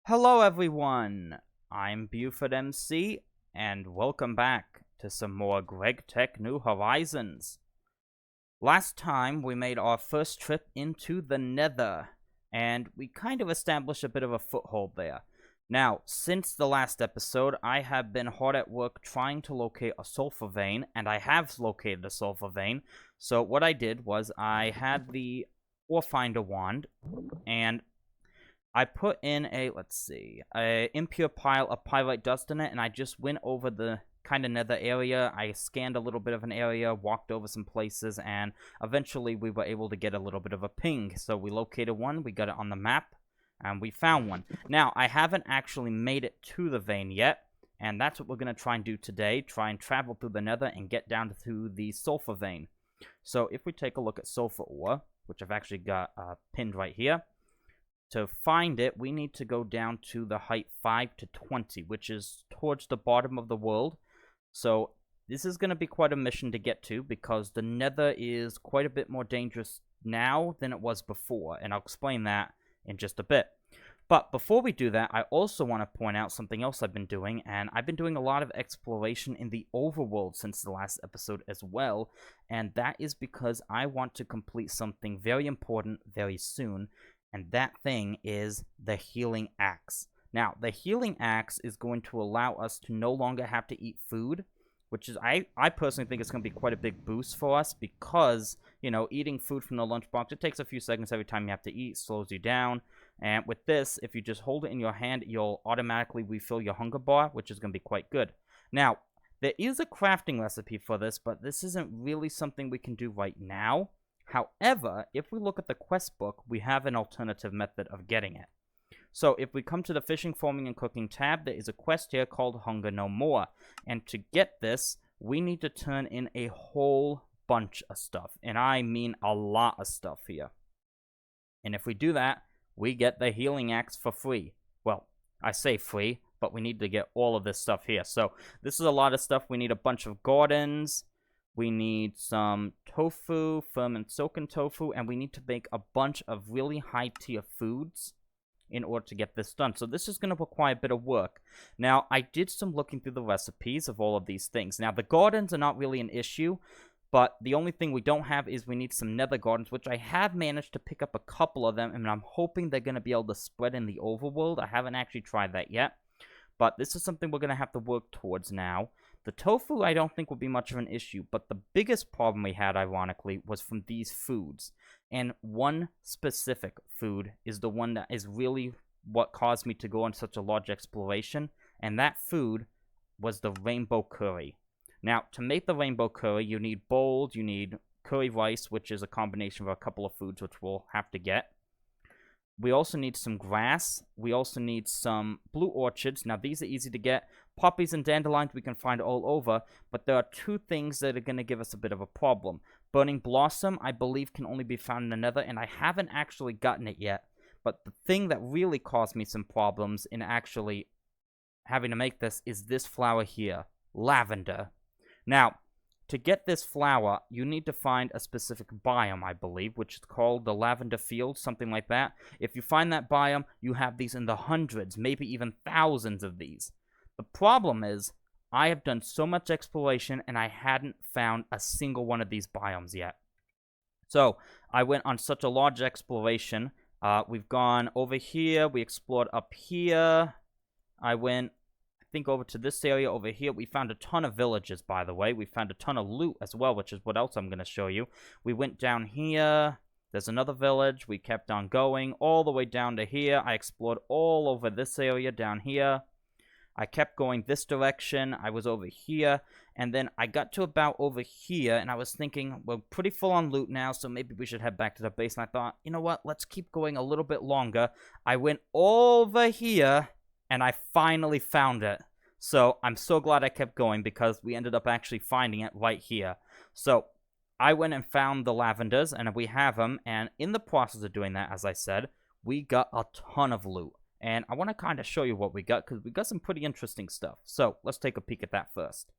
Hello everyone, I'm Buford MC, and welcome back to some more GregTech New Horizons. Last time we made our first trip into the nether, and we kind of established a bit of a foothold there. Now, since the last episode, I have been hard at work trying to locate a sulfur vein, and I have located a sulfur vein. So what I did was I had the ore finder wand, and I put in a impure pile of pyrite dust in it, and I just went over the kind of nether area. I scanned a little bit of an area, walked over some places, and eventually we were able to get a little bit of a ping. So we located one, we got it on the map, and we found one. Now, I haven't actually made it to the vein yet, and that's what we're going to try and do today. Try and travel through the nether and get down to the sulfur vein. So if we take a look at sulfur ore, which I've actually got pinned right here, to find it, we need to go down to the height 5 to 20, which is towards the bottom of the world. So this is going to be quite a mission to get to, because the nether is quite a bit more dangerous now than it was before, and I'll explain that in just a bit. But before we do that, I also want to point out something else I've been doing, and I've been doing a lot of exploration in the overworld since the last episode as well, and that is because I want to complete something very important very soon, and that thing is the healing axe. Now, the healing axe is going to allow us to no longer have to eat food, which is, I personally think it's going to be quite a big boost for us, because, you know, eating food from the lunchbox, it takes a few seconds every time you have to eat, slows you down. And with this, if you just hold it in your hand, you'll automatically refill your hunger bar, which is going to be quite good. Now, there is a crafting recipe for this, but this isn't really something we can do right now. However, if we look at the quest book, we have an alternative method of getting it. So if we come to the fishing, farming, and cooking tab, there is a quest here called Hunger No More. And to get this, we need to turn in a whole bunch of stuff. And I mean a lot of stuff here. And if we do that, we get the healing axe for free. Well, I say free, but we need to get all of this stuff here. So this is a lot of stuff. We need a bunch of gardens. We need some tofu, firm and silken tofu, and we need to make a bunch of really high-tier foods in order to get this done. So this is going to require a bit of work. Now, I did some looking through the recipes of all of these things. Now, the gardens are not really an issue, but the only thing we don't have is we need some nether gardens, which I have managed to pick up a couple of them, and I'm hoping they're going to be able to spread in the overworld. I haven't actually tried that yet, but this is something we're going to have to work towards now. The tofu I don't think will be much of an issue, but the biggest problem we had, ironically, was from these foods. And one specific food is the one that is really what caused me to go on such a large exploration, and that food was the rainbow curry. Now, to make the rainbow curry, you need bowls, you need curry rice, which is a combination of a couple of foods, which we'll have to get. We also need some grass. We also need some blue orchids. Now, these are easy to get. Poppies and dandelions we can find all over, but there are two things that are going to give us a bit of a problem. Burning blossom, I believe, can only be found in the nether, and I haven't actually gotten it yet. But the thing that really caused me some problems in actually having to make this is this flower here, lavender. Now, to get this flower, you need to find a specific biome, I believe, which is called the lavender field, something like that. If you find that biome, you have these in the hundreds, maybe even thousands of these. The problem is, I have done so much exploration, and I hadn't found a single one of these biomes yet. So, I went on such a large exploration. We've gone over here, we explored up here. I went, I think, over to this area over here. We found a ton of villages, by the way. We found a ton of loot as well, which is what else I'm going to show you. We went down here. There's another village. We kept on going all the way down to here. I explored all over this area down here. I kept going this direction. I was over here. And then I got to about over here, and I was thinking, we're pretty full on loot now, so maybe we should head back to the base. And I thought, you know what? Let's keep going a little bit longer. I went over here, and I finally found it. So I'm so glad I kept going, because we ended up actually finding it right here. So I went and found the lavenders, and we have them. And in the process of doing that, as I said, we got a ton of loot. And I want to kind of show you what we got, because we got some pretty interesting stuff. So let's take a peek at that first.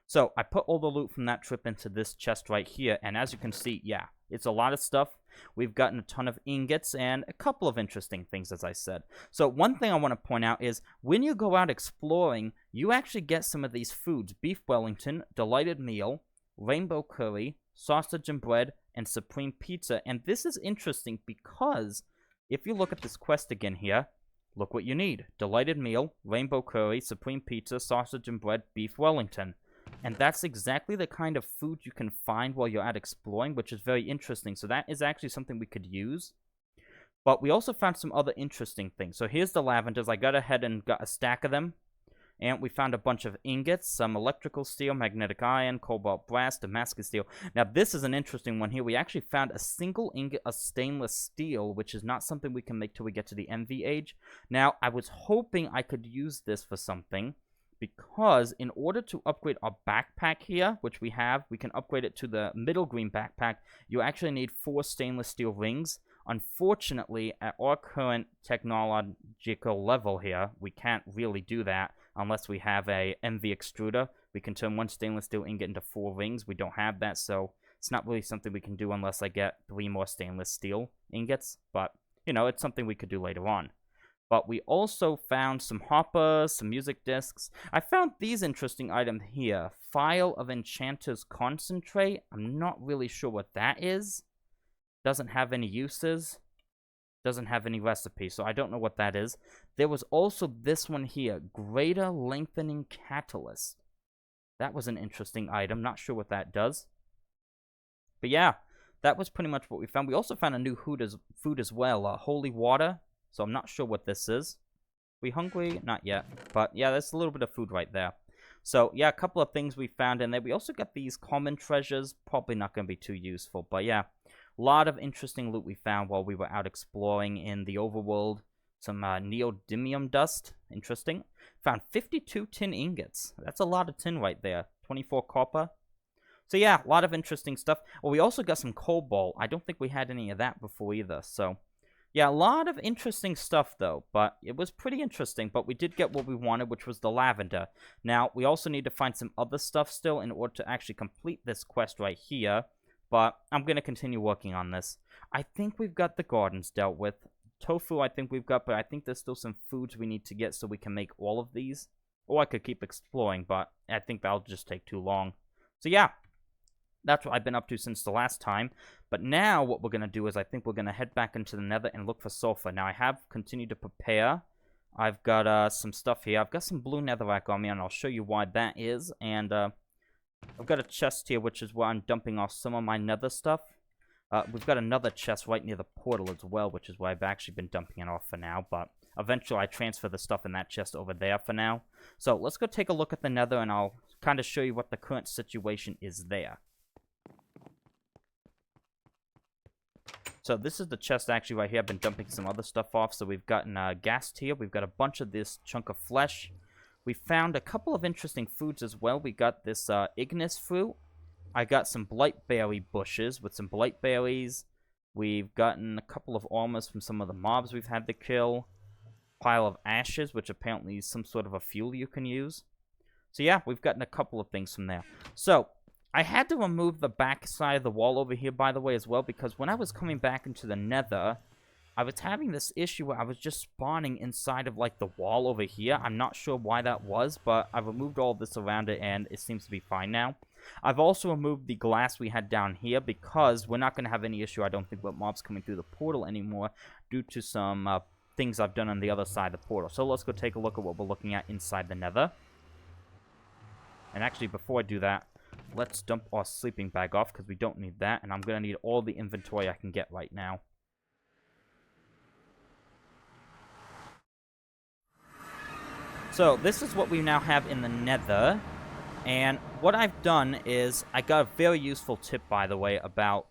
So I put all the loot from that trip into this chest right here, and as you can see, yeah, it's a lot of stuff. We've gotten a ton of ingots and a couple of interesting things, as I said. So one thing I want to point out is when you go out exploring, you actually get some of these foods: beef Wellington, delighted meal, rainbow curry, sausage and bread, and supreme pizza. And this is interesting because if you look at this quest again here, look what you need: delighted meal, rainbow curry, supreme pizza, sausage and bread, beef Wellington. And that's exactly the kind of food you can find while you're out exploring, which is very interesting. So that is actually something we could use. But we also found some other interesting things. So here's the lavenders. I got ahead and got a stack of them. And we found a bunch of ingots, some electrical steel, magnetic iron, cobalt brass, Damascus steel. Now this is an interesting one here. We actually found a single ingot of stainless steel, which is not something we can make till we get to the MV age. Now I was hoping I could use this for something, because in order to upgrade our backpack here, which we have, we can upgrade it to the middle green backpack. You actually need 4 stainless steel rings. Unfortunately, at our current technological level here, we can't really do that unless we have a MV extruder. We can turn 1 stainless steel ingot into 4 rings. We don't have that, so it's not really something we can do unless I get 3 more stainless steel ingots. But, you know, it's something we could do later on. But we also found some hoppers, some music discs. I found these interesting items here. File of Enchanter's Concentrate. I'm not really sure what that is. Doesn't have any uses. Doesn't have any recipes, so I don't know what that is. There was also this one here. Greater Lengthening Catalyst. That was an interesting item. Not sure what that does. But yeah, that was pretty much what we found. We also found a new food as well. Holy Water. So I'm not sure what this is. We hungry? Not yet. But yeah, there's a little bit of food right there. So yeah, a couple of things we found in there. We also got these common treasures. Probably not going to be too useful. But yeah, a lot of interesting loot we found while we were out exploring in the overworld. Some neodymium dust. Interesting. Found 52 tin ingots. That's a lot of tin right there. 24 copper. So yeah, a lot of interesting stuff. Well, we also got some cobalt. I don't think we had any of that before either. So yeah, a lot of interesting stuff, though, but it was pretty interesting. But we did get what we wanted, which was the lavender. Now, we also need to find some other stuff still in order to actually complete this quest right here. But I'm going to continue working on this. I think we've got the gardens dealt with. Tofu, I think we've got, but I think there's still some foods we need to get so we can make all of these. Or I could keep exploring, but I think that'll just take too long. So yeah, that's what I've been up to since the last time. But now what we're going to do is I think we're going to head back into the nether and look for sulfur. Now I have continued to prepare. I've got some stuff here. I've got some blue netherrack on me, and I'll show you why that is. And I've got a chest here, which is where I'm dumping off some of my nether stuff. We've got another chest right near the portal as well, which is where I've actually been dumping it off for now. But eventually I transfer the stuff in that chest over there for now. So let's go take a look at the nether, and I'll kind of show you what the current situation is there. So this is the chest actually right here. I've been dumping some other stuff off. So we've gotten ghast here. We've got a bunch of this chunk of flesh. We found a couple of interesting foods as well. We got this ignis fruit. I got some blightberry bushes with some blightberries. We've gotten a couple of armors from some of the mobs we've had to kill. Pile of ashes, which apparently is some sort of a fuel you can use. So yeah, we've gotten a couple of things from there. So I had to remove the back side of the wall over here, by the way, as well, because when I was coming back into the nether, I was having this issue where I was just spawning inside of, like, the wall over here. I'm not sure why that was, but I removed all this around it, and it seems to be fine now. I've also removed the glass we had down here, because we're not going to have any issue, I don't think, with mobs coming through the portal anymore, due to some things I've done on the other side of the portal. So let's go take a look at what we're looking at inside the nether. And actually, before I do that, let's dump our sleeping bag off, because we don't need that, and I'm going to need all the inventory I can get right now. So, this is what we now have in the nether, and what I've done is, I got a very useful tip, by the way, about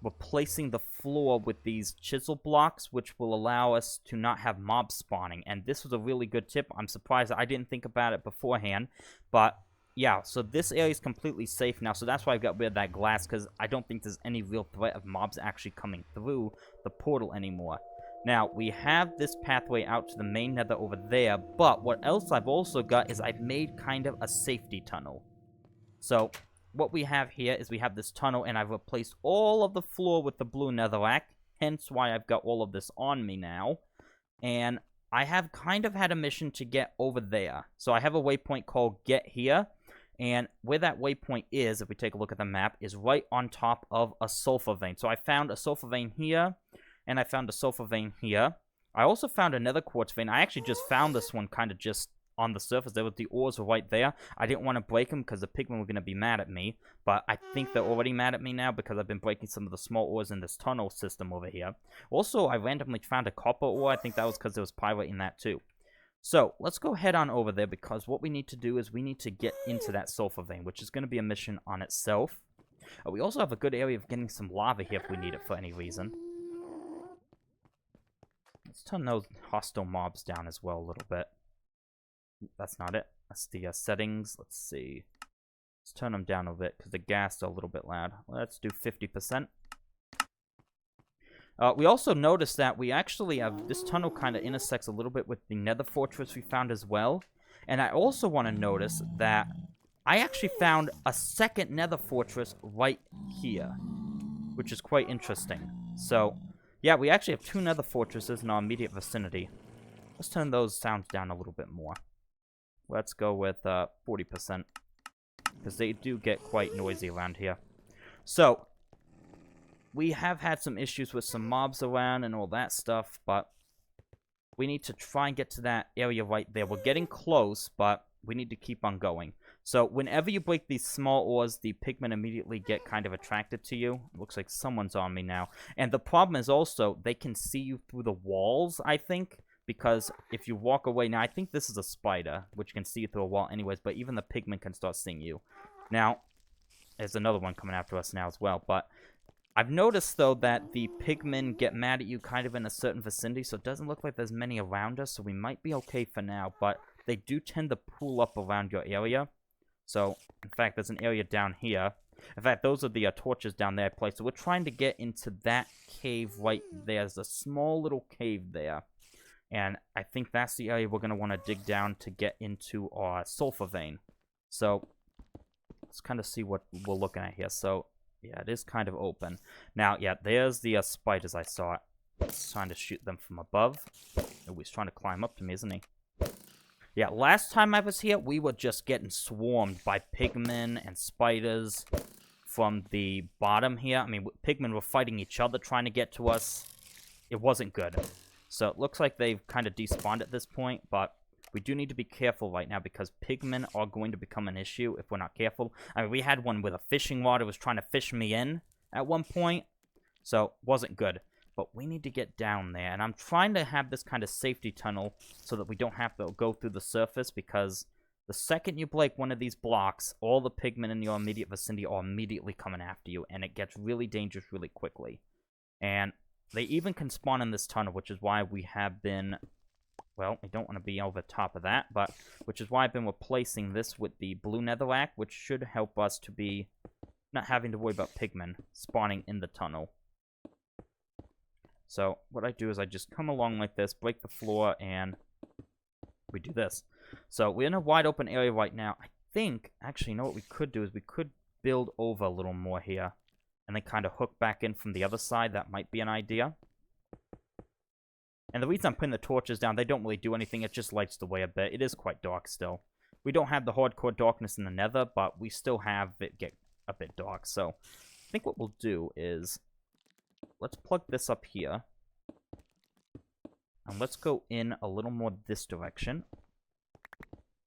replacing the floor with these chisel blocks, which will allow us to not have mobs spawning, and this was a really good tip. I'm surprised I didn't think about it beforehand, but yeah, so this area is completely safe now, so that's why I've got rid of that glass, because I don't think there's any real threat of mobs actually coming through the portal anymore. Now, we have this pathway out to the main nether over there, but what else I've also got is I've made kind of a safety tunnel. So, what we have here is we have this tunnel, and I've replaced all of the floor with the blue netherrack, hence why I've got all of this on me now. And I have kind of had a mission to get over there. So I have a waypoint called Get Here, and where that waypoint is, if we take a look at the map, is right on top of a sulfur vein. So I found a sulfur vein here, and I found a sulfur vein here. I also found another quartz vein. I actually just found this one kind of just on the surface. There was the ores were right there. I didn't want to break them because the pigmen were going to be mad at me, but I think they're already mad at me now because I've been breaking some of the small ores in this tunnel system over here. Also, I randomly found a copper ore. I think that was because there was pyrite in that too. So, let's go head on over there because what we need to do is we need to get into that sulfur vein, which is going to be a mission on itself. We also have a good area of getting some lava here if we need it for any reason. Let's turn those hostile mobs down as well a little bit. That's not it. That's the settings. Let's see. Let's turn them down a bit because the gas are a little bit loud. Let's do 50%. We also noticed that we actually have this tunnel kind of intersects a little bit with the nether fortress we found as well. And I also want to notice that I actually found a second nether fortress right here, which is quite interesting. So, yeah, we actually have 2 nether fortresses in our immediate vicinity. Let's turn those sounds down a little bit more. Let's go with 40%, because they do get quite noisy around here. So, we have had some issues with some mobs around and all that stuff, but we need to try and get to that area right there. We're getting close, but we need to keep on going. So, whenever you break these small ores, the pigmen immediately get kind of attracted to you. It looks like someone's on me now. And the problem is also, they can see you through the walls, I think. Because if you walk away... Now, I think this is a spider, which can see you through a wall anyways, but even the pigmen can start seeing you. Now, there's another one coming after us now as well, but... I've noticed, though, that the pigmen get mad at you kind of in a certain vicinity, so it doesn't look like there's many around us, so we might be okay for now, but they do tend to pool up around your area. So, in fact, there's an area down here. In fact, those are the torches down there I placed, so we're trying to get into that cave right there. There's a small little cave there. And I think that's the area we're going to want to dig down to get into our sulfur vein. So, let's kind of see what we're looking at here. So, yeah, it is kind of open. Now, yeah, there's the spiders I saw. He's trying to shoot them from above. Oh, he's trying to climb up to me, isn't he? Yeah, last time I was here, we were just getting swarmed by pigmen and spiders from the bottom here. I mean, pigmen were fighting each other trying to get to us. It wasn't good. So it looks like they've kind of despawned at this point, but we do need to be careful right now because pigmen are going to become an issue if we're not careful. I mean, we had one with a fishing rod who was trying to fish me in at one point, so it wasn't good. But we need to get down there, and I'm trying to have this kind of safety tunnel so that we don't have to go through the surface because the second you break one of these blocks, all the pigmen in your immediate vicinity are immediately coming after you, and it gets really dangerous really quickly. And they even can spawn in this tunnel, which is why we have been... Well, I don't want to be over top of that, but... Which is why I've been replacing this with the blue netherrack, which should help us to be... not having to worry about pigmen spawning in the tunnel. So, what I do is I just come along like this, break the floor, and... we do this. So, we're in a wide open area right now. I think... Actually, you know what we could do is we could build over a little more here. And then kind of hook back in from the other side. That might be an idea. And the reason I'm putting the torches down, they don't really do anything. It just lights the way a bit. It is quite dark still. We don't have the hardcore darkness in the nether, but we still have it get a bit dark. So, I think what we'll do is... let's plug this up here. And let's go in a little more this direction.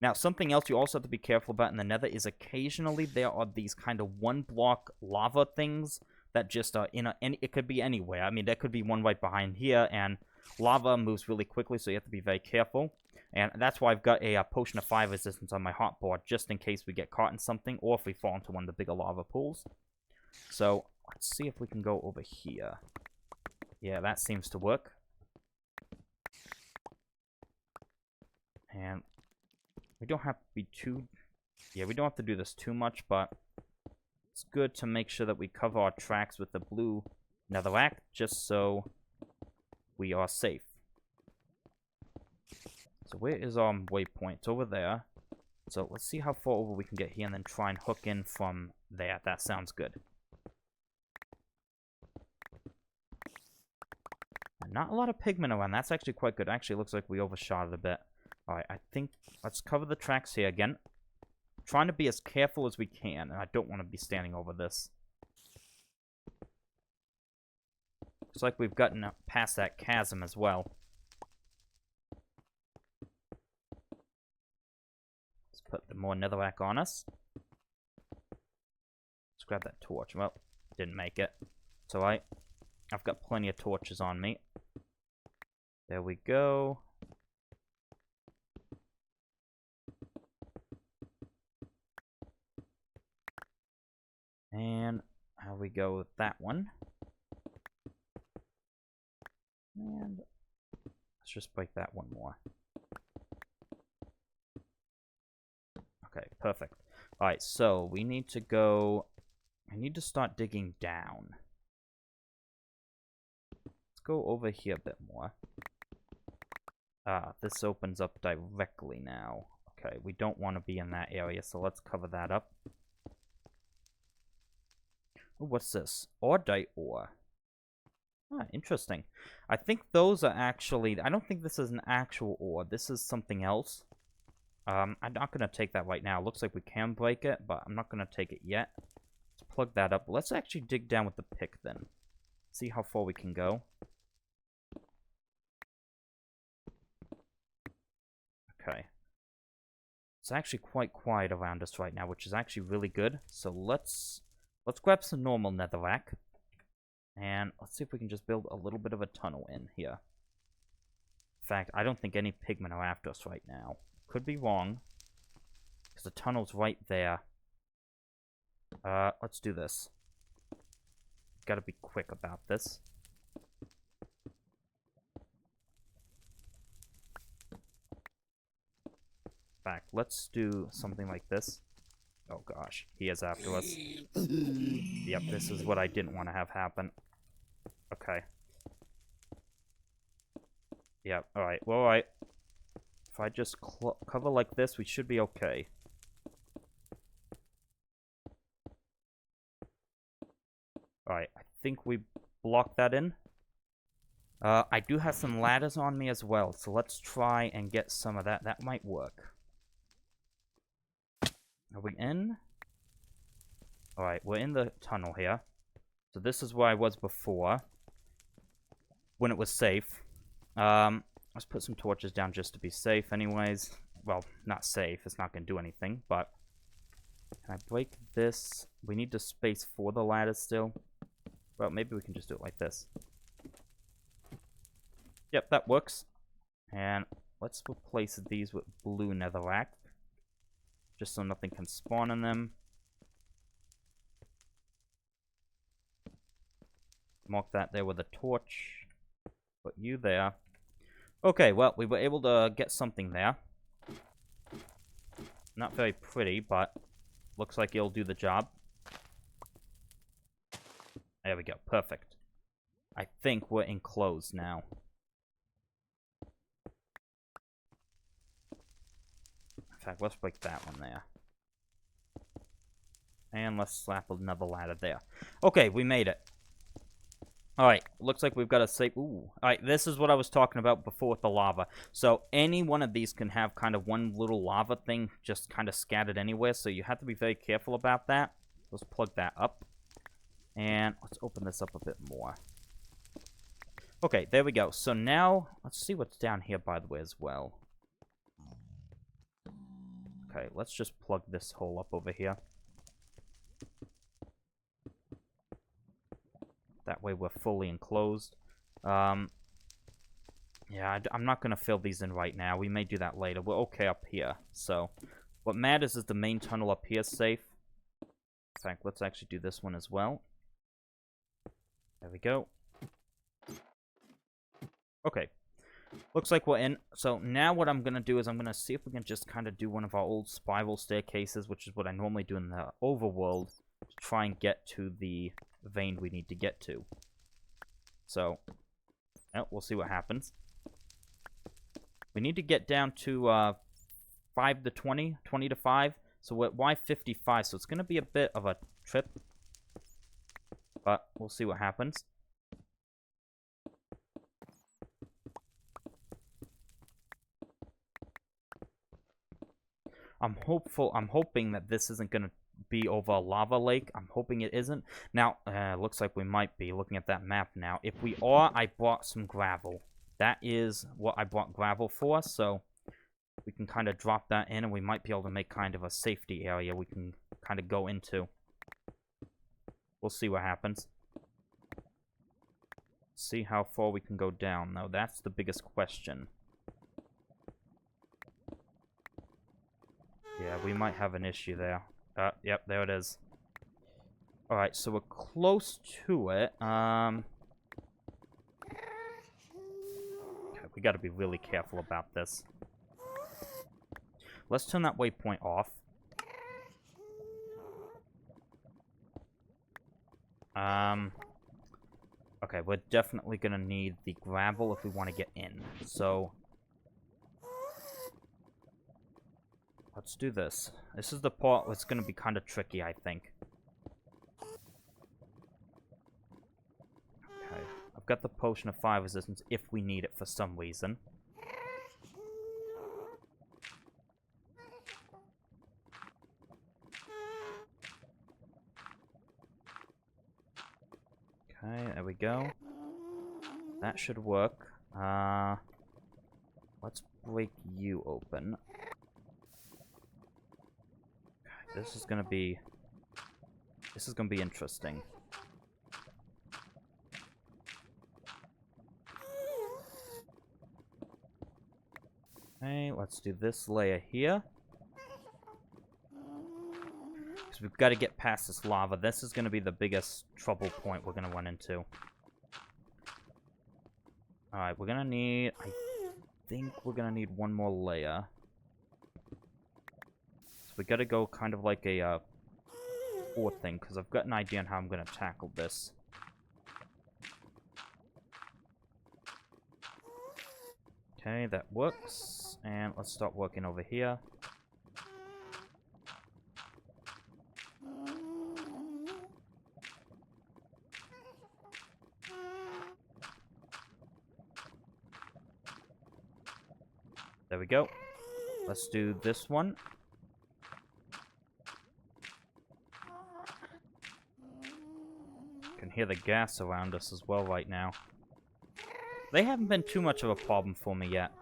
Now, something else you also have to be careful about in the nether is occasionally there are these kind of one-block lava things that just are in it could be anywhere. I mean, there could be one right behind here, and lava moves really quickly, so you have to be very careful. And that's why I've got a potion of fire resistance on my hotbar, just in case we get caught in something, or if we fall into one of the bigger lava pools. So, let's see if we can go over here. Yeah, that seems to work. And... we don't have to be too... yeah, we don't have to do this too much, but... it's good to make sure that we cover our tracks with the blue netherrack, just so we are safe. So where is our waypoint? It's over there. So let's see how far over we can get here and then try and hook in from there. That sounds good. And not a lot of pigment around. That's actually quite good. Actually, it looks like we overshot it a bit. Alright, I think... Let's cover the tracks here again. Trying to be as careful as we can, and I don't want to be standing over this. Looks like we've gotten past that chasm as well. Let's put the more netherrack on us. Let's grab that torch. Well, didn't make it. It's alright. I've got plenty of torches on me. There we go. And how we go with that one. And let's just break that one more. Okay, perfect. Alright, so we need to go... I need to start digging down. Let's go over here a bit more. This opens up directly now. Okay, we don't want to be in that area, so let's cover that up. Ooh, what's this? Audite ore. Ah, interesting. I think those are actually... I don't think this is an actual ore. This is something else. I'm not going to take that right now. Looks like we can break it, but I'm not going to take it yet. Let's plug that up. Let's actually dig down with the pick then. See how far we can go. Okay. It's actually quite quiet around us right now, which is actually really good. So let's grab some normal netherrack. And let's see if we can just build a little bit of a tunnel in here. In fact, I don't think any pigmen are after us right now. Could be wrong. Because the tunnel's right there. Let's do this. Gotta be quick about this. In fact, let's do something like this. Oh gosh, he is after us. Yep, this is what I didn't want to have happen. Okay. Yep, alright, well, alright. If I just cover like this, we should be okay. Alright, I think we blocked that in. I do have some ladders on me as well, so let's try and get some of that. That might work. Are we in? Alright, we're in the tunnel here. So this is where I was before. When it was safe. Let's put some torches down just to be safe anyways. Well, not safe. It's not going to do anything, but... Can I break this? We need the space for the ladder still. Well, maybe we can just do it like this. Yep, that works. And let's replace these with blue netherrack. Just so nothing can spawn in them. Mark that there with a torch. Put you there. Okay, well, we were able to get something there. Not very pretty, but looks like it'll do the job. There we go, perfect. I think we're enclosed now. In fact, let's break that one there. And let's slap another ladder there. Okay, we made it. Alright, looks like we've got a safe... Ooh. Alright, this is what I was talking about before with the lava. So, any one of these can have kind of one little lava thing just kind of scattered anywhere, so you have to be very careful about that. Let's plug that up. And let's open this up a bit more. Okay, there we go. So now, let's see what's down here, by the way, as well. Okay, let's just plug this hole up over here. That way we're fully enclosed. Yeah, I'm not going to fill these in right now. We may do that later. We're okay up here. So, what matters is the main tunnel up here is safe. In fact, let's actually do this one as well. There we go. Okay. Looks like we're in. So now what I'm going to do is I'm going to see if we can just kind of do one of our old spiral staircases, which is what I normally do in the overworld, to try and get to the vein we need to get to. So, we'll see what happens. We need to get down to 5 to 20, 20 to 5. So we're at Y55, so it's going to be a bit of a trip. But we'll see what happens. I'm hoping that this isn't going to be over a lava lake. I'm hoping it isn't. Now, looks like we might be looking at that map now. If we are, I brought some gravel. That is what I brought gravel for, so we can kind of drop that in, and we might be able to make kind of a safety area we can kind of go into. We'll see what happens. See how far we can go down, though. That's the biggest question. Yeah, we might have an issue there. Yep, there it is. Alright, so we're close to it. Okay, we gotta be really careful about this. Let's turn that waypoint off. Okay, we're definitely gonna need the gravel if we want to get in. So let's do this. This is the part where it's gonna be kind of tricky, I think. Okay, I've got the potion of fire resistance if we need it for some reason. Okay, there we go. That should work. Let's break you open. Okay, this is gonna be interesting. Okay, let's do this layer here. Because we've got to get past this lava. This is going to be the biggest trouble point we're going to run into. Alright, we're going to need... I think we're going to need one more layer. So we got to go kind of like a fourth thing, because I've got an idea on how I'm going to tackle this. Okay, that works. And let's start working over here. There we go. Let's do this one. Can hear the gas around us as well right now. They haven't been too much of a problem for me yet.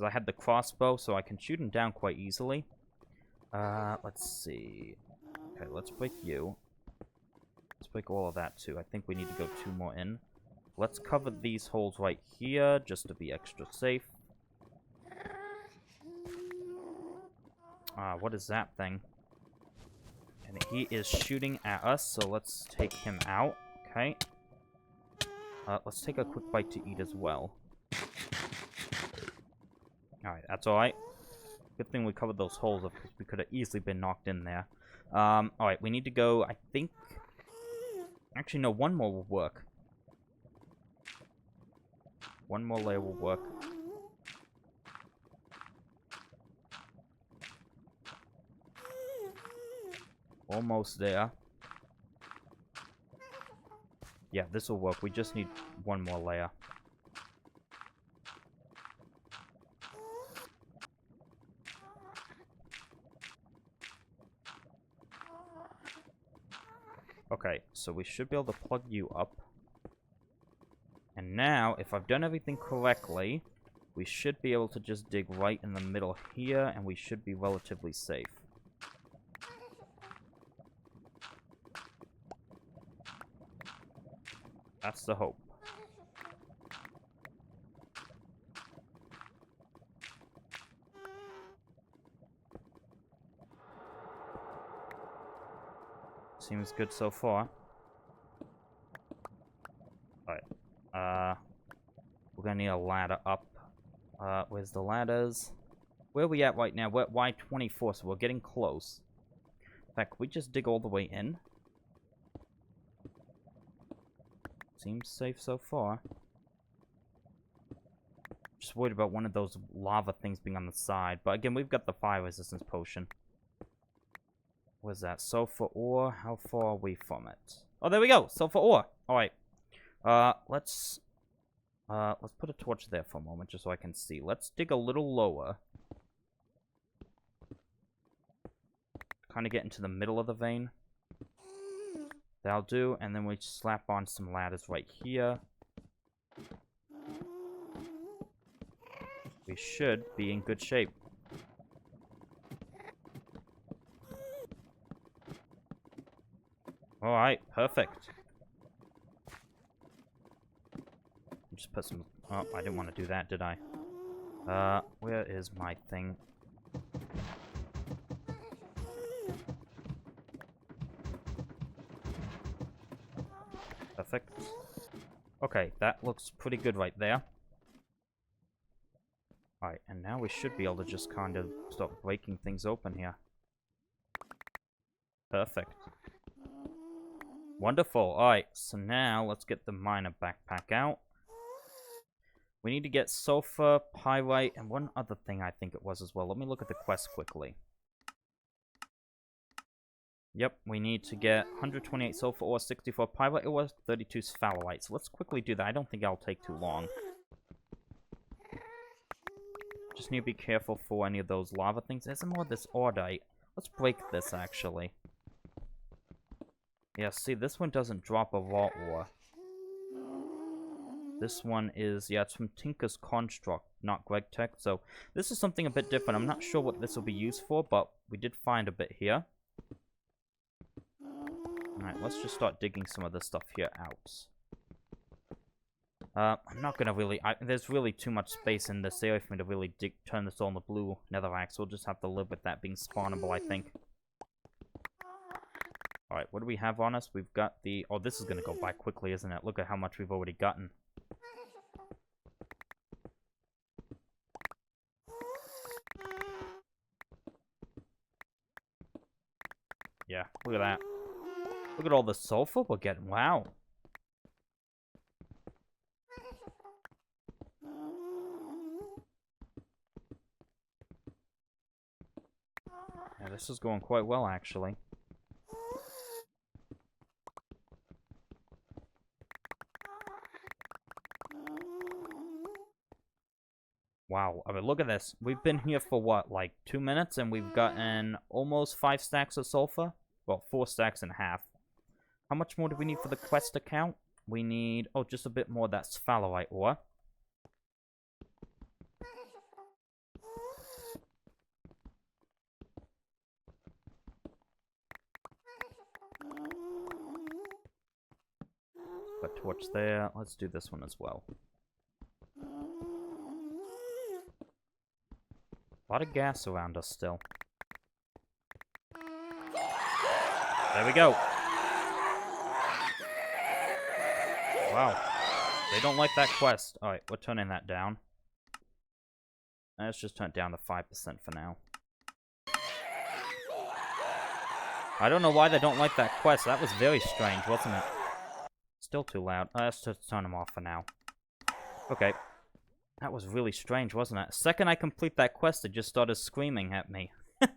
I had the crossbow, so I can shoot him down quite easily. Let's see. Okay, let's break you. Let's break all of that, too. I think we need to go 2 more in. Let's cover these holes right here, just to be extra safe. What is that thing? And he is shooting at us, so let's take him out. Okay. Let's take a quick bite to eat as well. Alright, that's alright. Good thing we covered those holes up, because we could have easily been knocked in there. Alright, we need to go, I think... Actually, no, one more will work. One more layer will work. Almost there. Yeah, this will work. We just need one more layer. Okay, so we should be able to plug you up. And now, if I've done everything correctly, we should be able to just dig right in the middle here, and we should be relatively safe. That's the hope. Seems good so far. Alright. We're gonna need a ladder up. Where's the ladders? Where are we at right now? We're at Y24, so we're getting close. In fact, we just dig all the way in. Seems safe so far. just worried about one of those lava things being on the side. But again, we've got the fire resistance potion. Where's that? Sulfur ore. How far are we from it? Oh, there we go. Sulfur ore. Alright. Let's put a torch there for a moment just so I can see. Let's dig a little lower. Kind of get into the middle of the vein. That'll do. And then we slap on some ladders right here. We should be in good shape. Alright, perfect. Just put some... Oh, I didn't want to do that, did I? Where is my thing? Perfect. Okay, that looks pretty good right there. Alright, and now we should be able to just kind of start breaking things open here. Perfect. Wonderful. Alright, so now let's get the miner backpack out. We need to get sulfur, pyrite, and one other thing I think it was as well. Let me look at the quest quickly. Yep, we need to get 128 sulfur ore, 64 pyrite ore, 32 sphalerite. So let's quickly do that. I don't think that'll take too long. Just need to be careful for any of those lava things. There's more of this ordite. Let's break this, actually. Yeah, see, this one doesn't drop a raw ore. This one is, yeah, it's from Tinker's Construct, not GregTech. So this is something a bit different. I'm not sure what this will be used for, but we did find a bit here. Alright, let's just start digging some of this stuff here out. I'm not gonna really... there's really too much space in this area for me to really turn this all into blue netherrack, so we'll just have to live with that being spawnable, I think. Alright, what do we have on us? We've got the... Oh, this is gonna go by quickly, isn't it? Look at how much we've already gotten. Yeah, look at that. Look at all the sulfur we're getting. Wow. Yeah, this is going quite well, actually. Wow, I mean, look at this. We've been here for what, like 2 minutes, and we've gotten almost 5 stacks of sulfur? Well, 4 stacks and a half. How much more do we need for the quest to count? We need, oh, just a bit more of that sphalerite ore. Got a torch there. Let's do this one as well. A lot of gas around us still. There we go. Wow. They don't like that quest. Alright, we're turning that down. Let's just turn it down to 5% for now. I don't know why they don't like that quest. That was very strange, wasn't it? Still too loud. Let's just turn them off for now. Okay. That was really strange, wasn't it? The second I complete that quest, it just started screaming at me.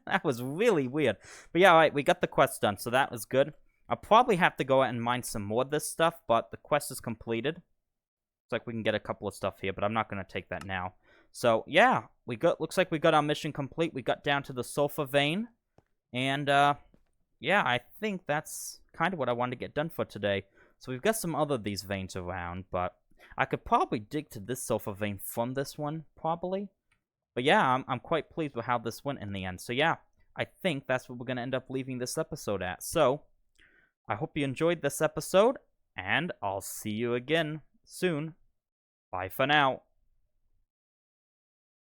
That was really weird. But yeah, alright, we got the quest done, so that was good. I'll probably have to go out and mine some more of this stuff, but the quest is completed. Looks like we can get a couple of stuff here, but I'm not going to take that now. So, yeah, looks like we got our mission complete. We got down to the sulfur vein. And, yeah, I think that's kind of what I wanted to get done for today. So we've got some other of these veins around, but I could probably dig to this sulfur vein from this one, probably. But yeah, I'm quite pleased with how this went in the end. So yeah, I think that's what we're going to end up leaving this episode at. So, I hope you enjoyed this episode, and I'll see you again soon. Bye for now.